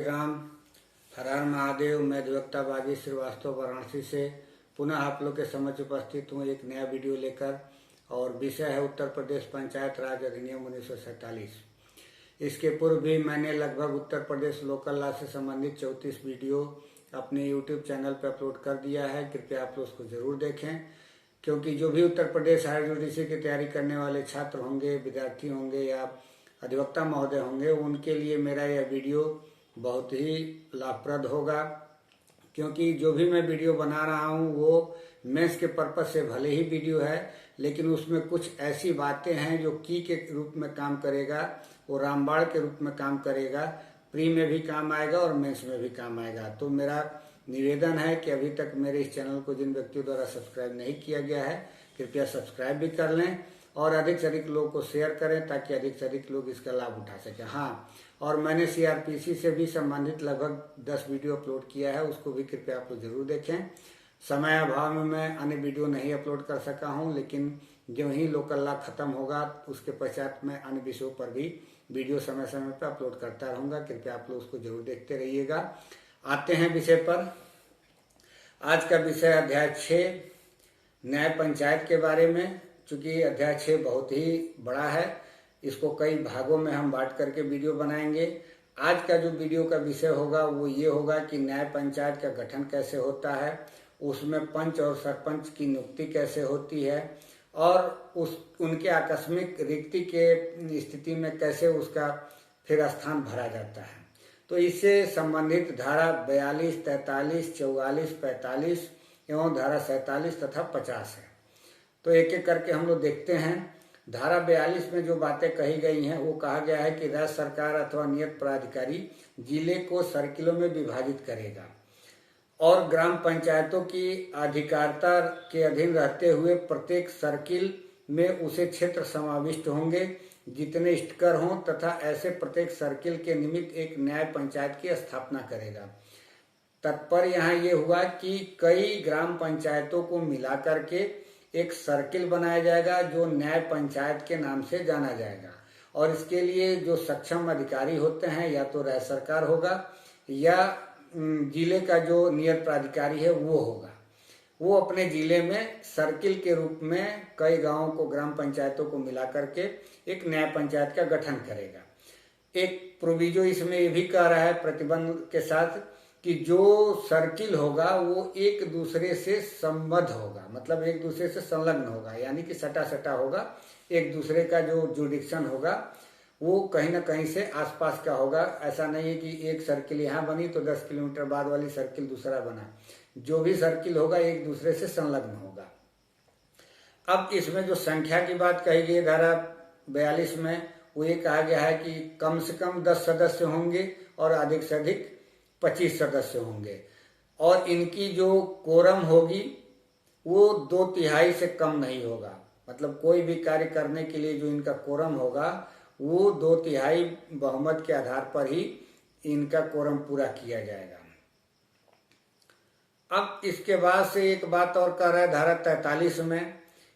राम। हर हर महादेव। मैं अधिवक्ता बागी श्रीवास्तव वाराणसी से पुनः आप लोग के समक्ष उपस्थित हूँ एक नया वीडियो लेकर। और विषय है उत्तर प्रदेश पंचायत राज अधिनियम 1947। इसके पूर्व भी मैंने लगभग उत्तर प्रदेश लोकल लॉ से संबंधित 34 वीडियो अपने यूट्यूब चैनल पर अपलोड कर दिया है। कृपया आप लोग उसको जरूर देखें, क्योंकि जो भी उत्तर प्रदेश हायर जुडिशरी की तैयारी करने वाले छात्र होंगे, विद्यार्थी होंगे या अधिवक्ता महोदय होंगे, उनके लिए मेरा यह वीडियो बहुत ही लाभप्रद होगा। क्योंकि जो भी मैं वीडियो बना रहा हूँ वो मेंस के पर्पज से भले ही वीडियो है, लेकिन उसमें कुछ ऐसी बातें हैं जो की के रूप में काम करेगा, वो रामबाण के रूप में काम करेगा, प्री में भी काम आएगा और मेंस में भी काम आएगा। तो मेरा निवेदन है कि अभी तक मेरे इस चैनल को जिन व्यक्तियों द्वारा सब्सक्राइब नहीं किया गया है, कृपया सब्सक्राइब भी कर लें और अधिक से अधिक लोगों को शेयर करें ताकि अधिक से अधिक लोग इसका लाभ उठा सकें। हाँ, और मैंने सीआरपीसी से भी संबंधित लगभग 10 वीडियो अपलोड किया है, उसको भी कृपया आप लोग जरूर देखें। समय अभाव में मैं अन्य वीडियो नहीं अपलोड कर सका हूं, लेकिन जो ही लोकल लॉ खत्म होगा उसके पश्चात मैं अन्य विषयों पर भी वीडियो समय समय पर अपलोड करता रहूंगा। कृपया आप लोग उसको जरूर देखते रहिएगा। आते हैं विषय पर। आज का विषय अध्याय 6 न्याय पंचायत के बारे में। चूंकि अध्याय 6 बहुत ही बड़ा है, इसको कई भागों में हम बांट करके वीडियो बनाएंगे। आज का जो वीडियो का विषय होगा वो ये होगा कि न्याय पंचायत का गठन कैसे होता है, उसमें पंच और सरपंच की नियुक्ति कैसे होती है और उनके आकस्मिक रिक्ति के स्थिति में कैसे उसका फिर स्थान भरा जाता है। तो इससे संबंधित धारा 42, 43, 44, 45 एवं धारा 47 तथा 50 है। तो एक एक करके हम लोग देखते हैं। धारा 42 में जो बातें कही गई हैं वो कहा गया है कि राज्य सरकार अथवा नियत प्राधिकारी जिले को सर्किलों में विभाजित करेगा और ग्राम पंचायतों की अधिकारिता के अधीन रहते हुए प्रत्येक सर्किल में उसे क्षेत्र समाविष्ट होंगे जितने इष्टकर हों, तथा ऐसे प्रत्येक सर्किल के निमित्त एक न्याय पंचायत की स्थापना करेगा। तात्पर्य यहाँ ये हुआ कि कई ग्राम पंचायतों को मिला करके एक सर्किल बनाया जाएगा जो न्याय पंचायत के नाम से जाना जाएगा। और इसके लिए जो सक्षम अधिकारी होते हैं या तो राज्य सरकार होगा या जिले का जो नियत प्राधिकारी है वो होगा। वो अपने जिले में सर्किल के रूप में कई गांवों को, ग्राम पंचायतों को मिला करके एक न्याय पंचायत का गठन करेगा। एक प्रोविजो इसमें ये भी कह रहा है प्रतिबंध के साथ कि जो सर्किल होगा वो एक दूसरे से संबद्ध होगा, मतलब एक दूसरे से संलग्न होगा, यानी कि सटा सटा होगा। एक दूसरे का जो जुडिक्शन होगा वो कहीं ना कहीं से आसपास का होगा। ऐसा नहीं है कि एक सर्किल यहाँ बनी तो 10 किलोमीटर बाद वाली सर्किल दूसरा बना। जो भी सर्किल होगा एक दूसरे से संलग्न होगा। अब इसमें जो संख्या की बात कही गई धारा 42 में, वो ये कहा गया है कि कम से कम 10 सदस्य होंगे और अधिक से अधिक 25 सदस्य होंगे। और इनकी जो कोरम होगी वो 2/3 से कम नहीं होगा। मतलब कोई भी कार्य करने के लिए जो इनका कोरम होगा वो 2/3 बहुमत के आधार पर ही इनका कोरम पूरा किया जाएगा। अब इसके बाद से एक बात और कह रहा है धारा 43 में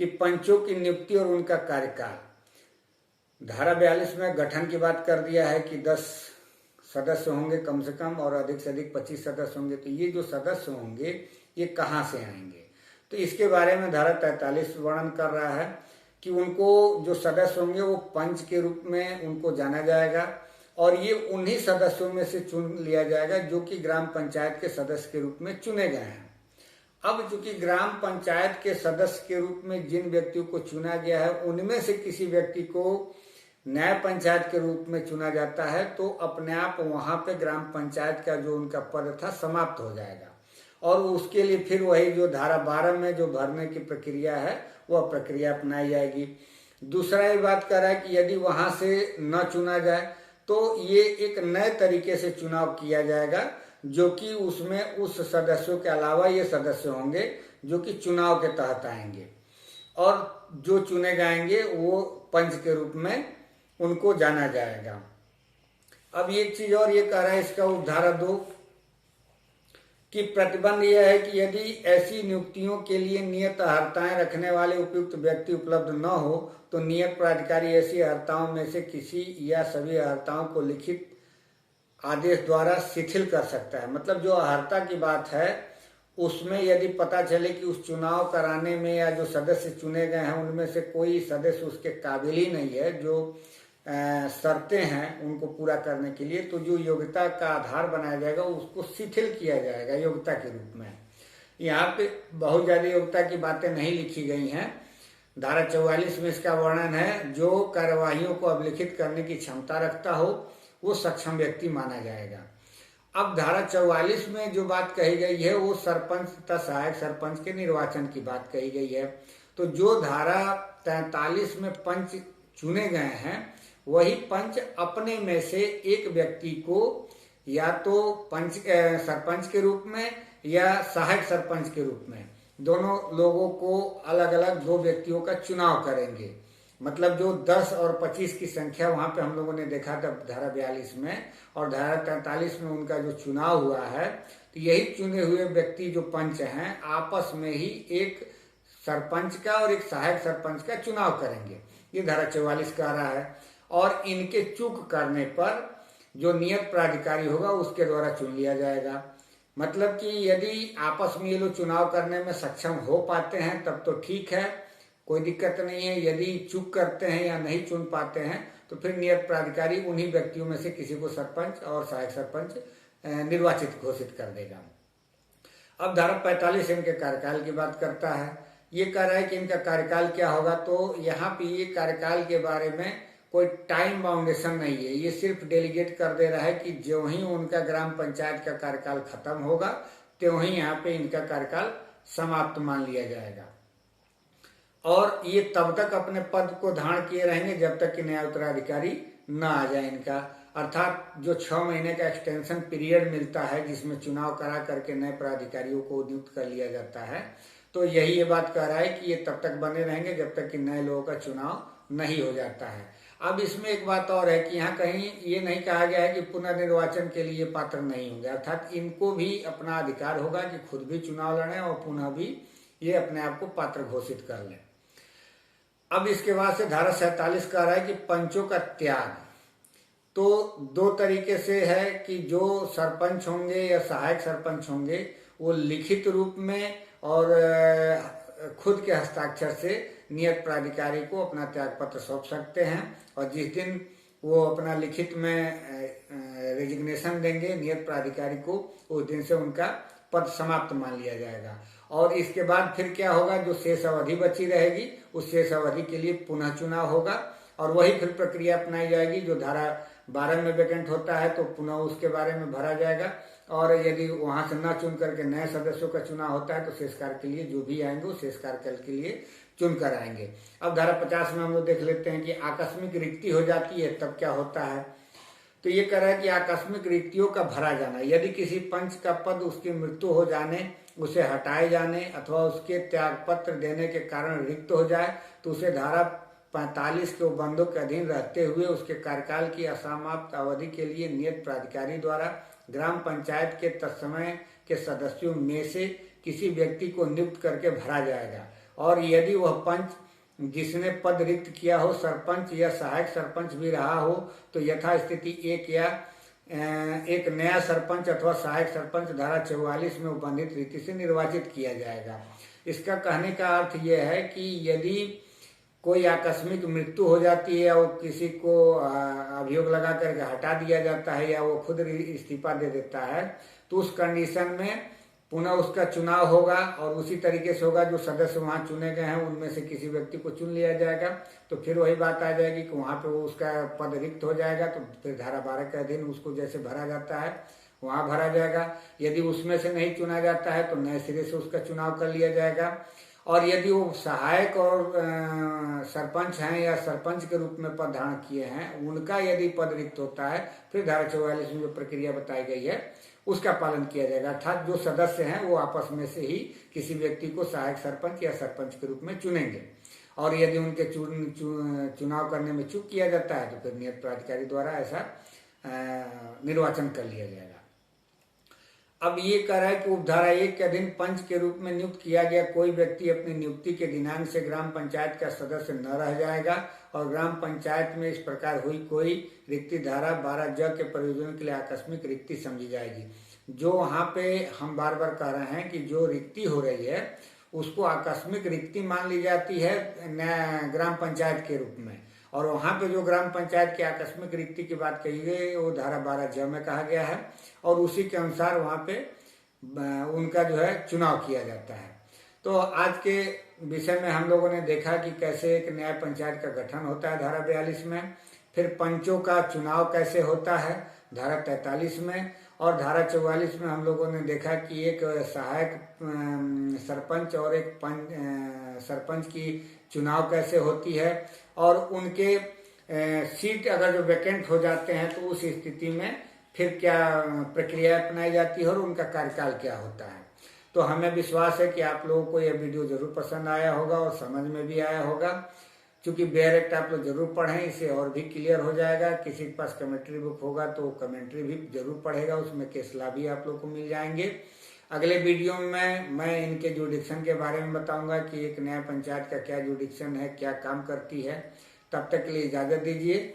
कि पंचों की नियुक्ति और उनका कार्यकाल। धारा 42 में गठन की बात कर दिया है कि 10 सदस्य होंगे कम से कम और अधिक से अधिक 25 सदस्य होंगे। तो ये जो सदस्य होंगे ये कहाँ से आएंगे, तो इसके बारे में धारा 43 वर्णन कर रहा है कि उनको जो सदस्य होंगे वो पंच के रूप में उनको जाना जाएगा और ये उन्हीं सदस्यों में से चुन लिया जाएगा जो कि ग्राम पंचायत के सदस्य के रूप में चुने गए हैं। अब चूंकि ग्राम पंचायत के सदस्य के रूप में जिन व्यक्तियों को चुना गया है उनमें से किसी व्यक्ति को न्याय पंचायत के रूप में चुना जाता है, तो अपने आप वहां पे ग्राम पंचायत का जो उनका पद था समाप्त हो जाएगा। और उसके लिए फिर वही जो धारा 12 में जो भरने की प्रक्रिया है वह प्रक्रिया अपनाई जाएगी। दूसरा ये बात कर रहा है कि यदि वहां से न चुना जाए तो ये एक नए तरीके से चुनाव किया जाएगा, जो कि उसमें उस सदस्यों के अलावा ये सदस्य होंगे जो कि चुनाव के तहत आएंगे और जो चुने जाएंगे वो पंच के रूप में उनको जाना जाएगा। अब एक चीज और ये कह रहा है इसका उपधारा 2 कि प्रतिबंध यह है कि यदि ऐसी नियुक्तियों के लिए नियत अर्हताएं रखने वाले उपयुक्त व्यक्ति उपलब्ध न हो तो नियत प्राधिकारी ऐसी अर्हताओं में से किसी या सभी अर्हताओं को लिखित आदेश द्वारा शिथिल कर सकता है। मतलब जो अर्हता की बात है उसमें यदि पता चले कि उस चुनाव कराने में या जो सदस्य चुने गए हैं उनमें से कोई सदस्य उसके काबिल ही नहीं है, जो शर्तें हैं उनको पूरा करने के लिए, तो जो योग्यता का आधार बनाया जाएगा उसको शिथिल किया जाएगा योग्यता के रूप में। यहाँ पे बहुत ज़्यादा योग्यता की बातें नहीं लिखी गई हैं। धारा 44 में इसका वर्णन है, जो कार्यवाहियों को अभिलिखित करने की क्षमता रखता हो वो सक्षम व्यक्ति माना जाएगा। अब धारा 44 में जो बात कही गई है वो सरपंच तथा सहायक सरपंच के निर्वाचन की बात कही गई है। तो जो धारा 43 में पंच चुने गए हैं वही पंच अपने में से एक व्यक्ति को या तो सरपंच के रूप में या सहायक सरपंच के रूप में, दोनों लोगों को अलग अलग दो व्यक्तियों का चुनाव करेंगे। मतलब जो 10 और 25 की संख्या वहां पे हम लोगों ने देखा था धारा 42 में, और धारा 43 में उनका जो चुनाव हुआ है, तो यही चुने हुए व्यक्ति जो पंच हैं आपस में ही एक सरपंच का और एक सहायक सरपंच का चुनाव करेंगे। ये धारा 44 कह रहा है। और इनके चूक करने पर जो नियत प्राधिकारी होगा उसके द्वारा चुन लिया जाएगा। मतलब कि यदि आपस में ये लोग चुनाव करने में सक्षम हो पाते हैं तब तो ठीक है, कोई दिक्कत नहीं है। यदि चूक करते हैं या नहीं चुन पाते हैं तो फिर नियत प्राधिकारी उन्हीं व्यक्तियों में से किसी को सरपंच और सहायक सरपंच निर्वाचित घोषित कर देगा। अब धारा 45 इनके कार्यकाल की बात करता है। ये कह रहा है कि इनका कार्यकाल क्या होगा, तो यहाँ पे ये कार्यकाल के बारे में कोई टाइम बाउंडेशन नहीं है। ये सिर्फ डेलीगेट कर दे रहा है कि जो ही उनका ग्राम पंचायत का कार्यकाल खत्म होगा त्यों ही यहाँ पे इनका कार्यकाल समाप्त मान लिया जाएगा। और ये तब तक अपने पद को धारण किए रहेंगे जब तक कि नया उत्तराधिकारी न आ जाए इनका। अर्थात जो 6 महीने का एक्सटेंशन पीरियड मिलता है जिसमें चुनाव करा करके नए प्राधिकारियों को नियुक्त कर लिया जाता है, तो यही ये बात कह रहा है कि ये तब तक बने रहेंगे जब तक कि नए लोगों का चुनाव नहीं हो जाता है। अब इसमें एक बात और है कि यहाँ कहीं ये नहीं कहा गया है कि पुनर्निर्वाचन के लिए पात्र नहीं होंगे। अर्थात इनको भी अपना अधिकार होगा कि खुद भी चुनाव लड़ें और पुनः भी ये अपने आप को पात्र घोषित कर लें। अब इसके बाद से धारा 47 कह रहा है कि पंचों का त्याग तो 2 तरीके से है कि जो सरपंच होंगे या सहायक सरपंच होंगे वो लिखित रूप में और खुद के हस्ताक्षर से नियत प्राधिकारी को अपना त्याग पत्र सौंप सकते हैं। और जिस दिन वो अपना लिखित में रेजिग्नेशन देंगे नियत प्राधिकारी को, उस दिन से उनका पद समाप्त मान लिया जाएगा। और इसके बाद फिर क्या होगा, जो शेष अवधि बची रहेगी उस शेष अवधि के लिए पुनः चुनाव होगा और वही फिर प्रक्रिया अपनाई जाएगी। जो धारा 12 में वैकेंट होता है तो पुनः उसके बारे में भरा जाएगा, और यदि वहां से न चुन करके नए सदस्यों का चुनाव होता है तो शेष कार्य के लिए जो भी आएंगे वो शेष कार्यकाल के लिए चुन कर आएंगे। अब धारा 50 में हम लोग देख लेते हैं कि आकस्मिक रिक्ति हो जाती है तब क्या होता है। तो ये कह रहा है कि आकस्मिक रिक्तियों का भरा जाना, यदि किसी पंच का पद उसकी मृत्यु हो जाने, उसे हटाए जाने अथवा उसके त्याग पत्र देने के कारण रिक्त हो जाए तो उसे धारा 45 के उपबंधों के अधीन रहते हुए उसके कार्यकाल की असमाप्त अवधि के लिए नियत प्राधिकारी द्वारा ग्राम पंचायत के तत्समय के सदस्यों में से किसी व्यक्ति को नियुक्त करके भरा जाएगा। और यदि वह पंच जिसने पद रिक्त किया हो सरपंच या सहायक सरपंच भी रहा हो तो यथास्थिति एक नया सरपंच अथवा सहायक सरपंच धारा 44 में उपबंधित रीति से निर्वाचित किया जाएगा। इसका कहने का अर्थ यह है कि यदि कोई आकस्मिक मृत्यु हो जाती है या वो किसी को अभियोग लगा करके हटा दिया जाता है या वो खुद इस्तीफा दे देता है तो उस कंडीशन में पुनः उसका चुनाव होगा और उसी तरीके से होगा। जो सदस्य वहां चुने गए हैं उनमें से किसी व्यक्ति को चुन लिया जाएगा तो फिर वही बात आ जाएगी कि वहां पे वो उसका पद रिक्त हो जाएगा तो फिर धारा 12 के अधीन उसको जैसे भरा जाता है वहां भरा जाएगा। यदि उसमें से नहीं चुना जाता है तो नए सिरे से उसका चुनाव कर लिया जाएगा। और यदि वो सहायक और सरपंच हैं या सरपंच के रूप में पद धारण किए हैं उनका यदि पद रिक्त होता है फिर धारा 44 में जो प्रक्रिया बताई गई है उसका पालन किया जाएगा। अर्थात जो सदस्य हैं वो आपस में से ही किसी व्यक्ति को सहायक सरपंच या सरपंच के रूप में चुनेंगे। और यदि उनके चुनाव करने में चूक किया जाता है तो फिर नियत प्राधिकारी द्वारा ऐसा निर्वाचन कर लिया जाएगा। अब ये कह रहा है कि उपधारा 1 के अधीन पंच के रूप में नियुक्त किया गया कोई व्यक्ति अपनी नियुक्ति के दिनांक से ग्राम पंचायत का सदस्य न रह जाएगा और ग्राम पंचायत में इस प्रकार हुई कोई रिक्ति धारा 12 के प्रयोजन के लिए आकस्मिक रिक्ति समझी जाएगी। जो वहां पे हम बार बार कह रहे हैं कि जो रिक्ति हो रही है उसको आकस्मिक रिक्ति मान ली जाती है ग्राम पंचायत के रूप में, और वहां पे जो ग्राम पंचायत की आकस्मिक रिक्ति की बात कही गई वो धारा 12 में कहा गया है और उसी के अनुसार वहां पे उनका जो है चुनाव किया जाता है। तो आज के विषय में हम लोगों ने देखा कि कैसे एक न्याय पंचायत का गठन होता है धारा 42 में, फिर पंचों का चुनाव कैसे होता है धारा 43 में, और धारा 44 में हम लोगों ने देखा कि एक सहायक सरपंच और एक सरपंच की चुनाव कैसे होती है और उनके सीट अगर जो वैकेंट हो जाते हैं तो उस स्थिति में फिर क्या प्रक्रिया अपनाई जाती है और उनका कार्यकाल क्या होता है। तो हमें विश्वास है कि आप लोगों को यह वीडियो जरूर पसंद आया होगा और समझ में भी आया होगा। क्योंकि बेयर एक्ट आप लोग जरूर पढ़ें, इससे और भी क्लियर हो जाएगा। किसी के पास कमेंट्री बुक होगा तो कमेंट्री भी जरूर पढ़ेगा, उसमें केस लॉ भी आप लोग को मिल जाएंगे। अगले वीडियो में मैं इनके जुडिक्शन के बारे में बताऊंगा कि एक न्याय पंचायत का क्या जुडिक्शन है, क्या काम करती है। तब तक के लिए इजाजत दीजिए।